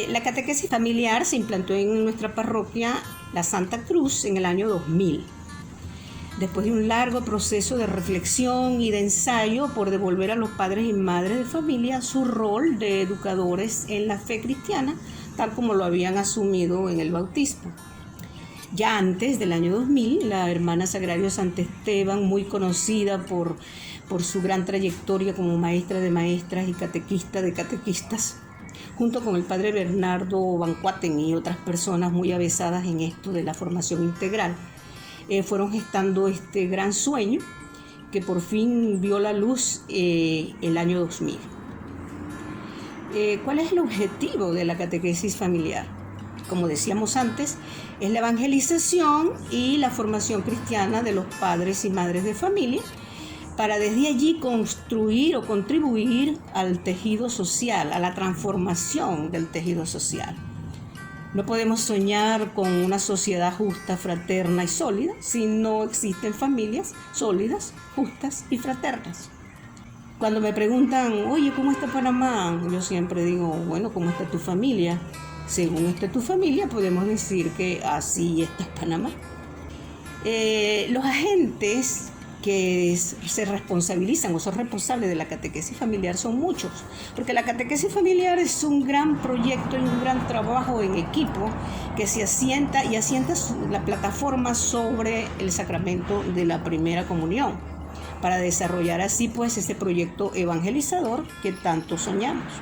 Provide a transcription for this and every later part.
La catequesis familiar se implantó en nuestra parroquia La Santa Cruz en el año 2000. Después de un largo proceso de reflexión y de ensayo por devolver a los padres y madres de familia su rol de educadores en la fe cristiana, tal como lo habían asumido en el bautismo. Ya antes del año 2000, la hermana Sagrario Santa Esteban, muy conocida por su gran trayectoria como maestra de maestras y catequista de catequistas, junto con el padre Bernardo Bancuaten y otras personas muy avesadas en esto de la formación integral, fueron gestando este gran sueño que por fin vio la luz el año 2000. ¿Cuál es el objetivo de la catequesis familiar? Como decíamos antes, es la evangelización y la formación cristiana de los padres y madres de familia, para desde allí construir o contribuir al tejido social, a la transformación del tejido social. No podemos soñar con una sociedad justa, fraterna y sólida si no existen familias sólidas, justas y fraternas. Cuando me preguntan, oye, ¿cómo está Panamá? Yo siempre digo, bueno, ¿cómo está tu familia? Según esté tu familia, podemos decir que así está Panamá. Los agentes que se responsabilizan o son responsables de la catequesis familiar son muchos, porque la catequesis familiar es un gran proyecto y un gran trabajo en equipo que se asienta la plataforma sobre el sacramento de la primera comunión, para desarrollar así pues ese proyecto evangelizador que tanto soñamos.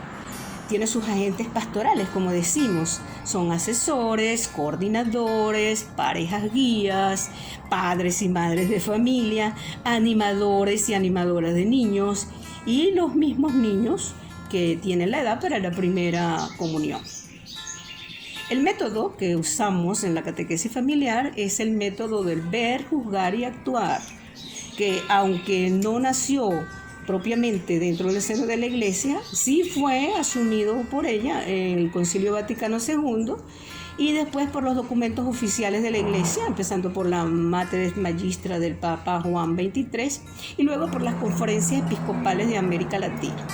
Tiene sus agentes pastorales, como decimos, son asesores, coordinadores, parejas guías, padres y madres de familia, animadores y animadoras de niños y los mismos niños que tienen la edad para la primera comunión. El método que usamos en la catequesis familiar es el método del ver, juzgar y actuar, que aunque no nació propiamente dentro del seno de la Iglesia, sí fue asumido por ella en el Concilio Vaticano II y después por los documentos oficiales de la Iglesia, empezando por la Mater Magistra del Papa Juan XXIII y luego por las conferencias episcopales de América Latina.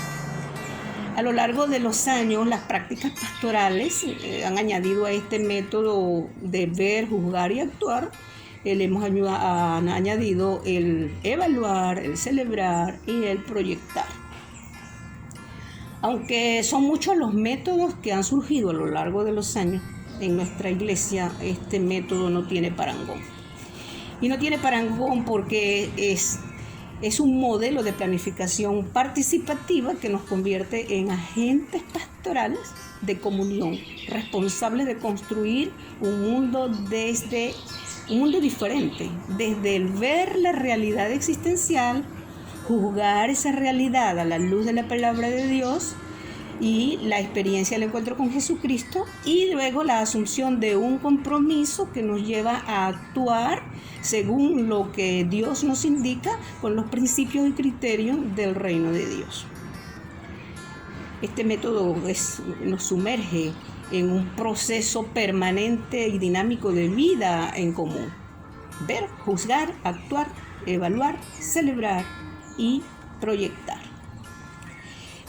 A lo largo de los años, las prácticas pastorales han añadido a este método de ver, juzgar y actuar. Han añadido el evaluar, el celebrar y el proyectar. Aunque son muchos los métodos que han surgido a lo largo de los años, en nuestra iglesia este método no tiene parangón. Y no tiene parangón porque es un modelo de planificación participativa que nos convierte en agentes pastorales de comunión, responsables de construir un mundo diferente, desde el ver la realidad existencial, juzgar esa realidad a la luz de la palabra de Dios y la experiencia del encuentro con Jesucristo, y luego la asunción de un compromiso que nos lleva a actuar según lo que Dios nos indica con los principios y criterios del reino de Dios. Este método nos sumerge en un proceso permanente y dinámico de vida en común. Ver, juzgar, actuar, evaluar, celebrar y proyectar.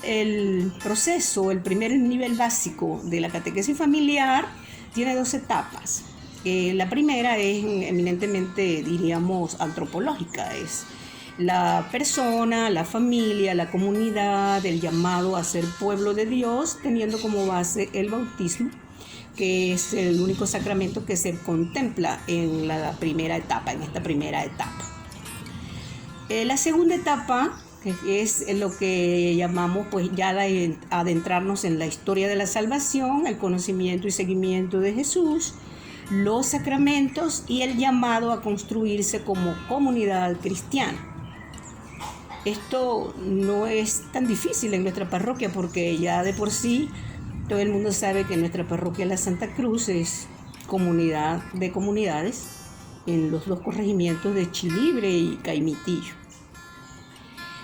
El proceso, el primer nivel básico de la catequesis familiar, tiene 2 etapas. La primera es eminentemente, diríamos, antropológica, es la persona, la familia, la comunidad, el llamado a ser pueblo de Dios, teniendo como base el bautismo, que es el único sacramento que se contempla en esta primera etapa. La segunda etapa, que es lo que llamamos pues ya adentrarnos en la historia de la salvación, el conocimiento y seguimiento de Jesús, los sacramentos y el llamado a construirse como comunidad cristiana. Esto no es tan difícil en nuestra parroquia porque ya de por sí todo el mundo sabe que nuestra parroquia La Santa Cruz es comunidad de comunidades en los 2 corregimientos de Chilibre y Caimitillo.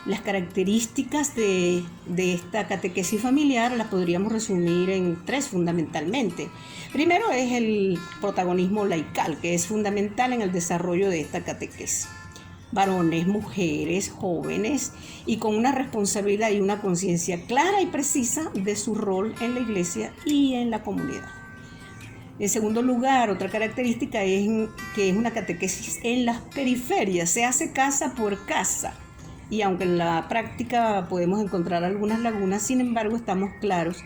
Las características de esta catequesis familiar las podríamos resumir en 3 fundamentalmente. Primero es el protagonismo laical, que es fundamental en el desarrollo de esta catequesis. varones, mujeres, jóvenes, y con una responsabilidad y una conciencia clara y precisa de su rol en la iglesia y en la comunidad. En segundo lugar, otra característica es que es una catequesis en las periferias, se hace casa por casa. Y aunque en la práctica podemos encontrar algunas lagunas, sin embargo estamos claros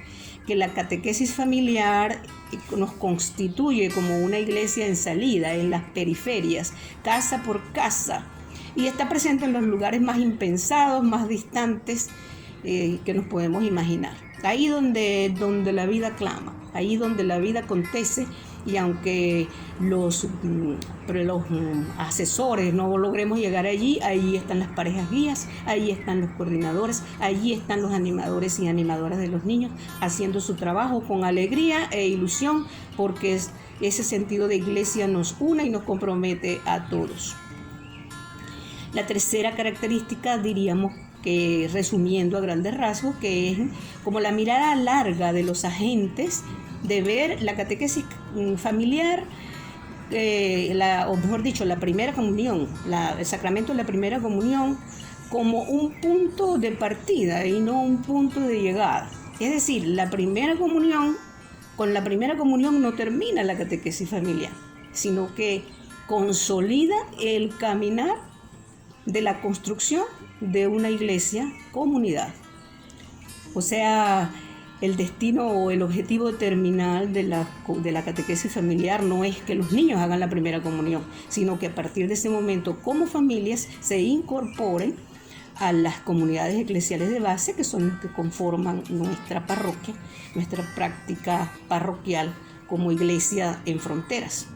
que la catequesis familiar nos constituye como una iglesia en salida, en las periferias, casa por casa, y está presente en los lugares más impensados, más distantes que nos podemos imaginar. Ahí donde la vida clama, ahí donde la vida acontece, y aunque los asesores no logremos llegar allí, ahí están las parejas guías, ahí están los coordinadores, allí están los animadores y animadoras de los niños haciendo su trabajo con alegría e ilusión, porque ese sentido de iglesia nos une y nos compromete a todos. La tercera característica, diríamos que resumiendo a grandes rasgos, que es como la mirada larga de los agentes de ver la catequesis familiar, o mejor dicho, la primera comunión, el sacramento de la primera comunión, como un punto de partida y no un punto de llegada. Es decir, con la primera comunión no termina la catequesis familiar, sino que consolida el caminar de la construcción de una iglesia comunidad. O sea, el destino o el objetivo terminal de la catequesis familiar no es que los niños hagan la primera comunión, sino que a partir de ese momento, como familias, se incorporen a las comunidades eclesiales de base, que son los que conforman nuestra parroquia, nuestra práctica parroquial como iglesia en fronteras.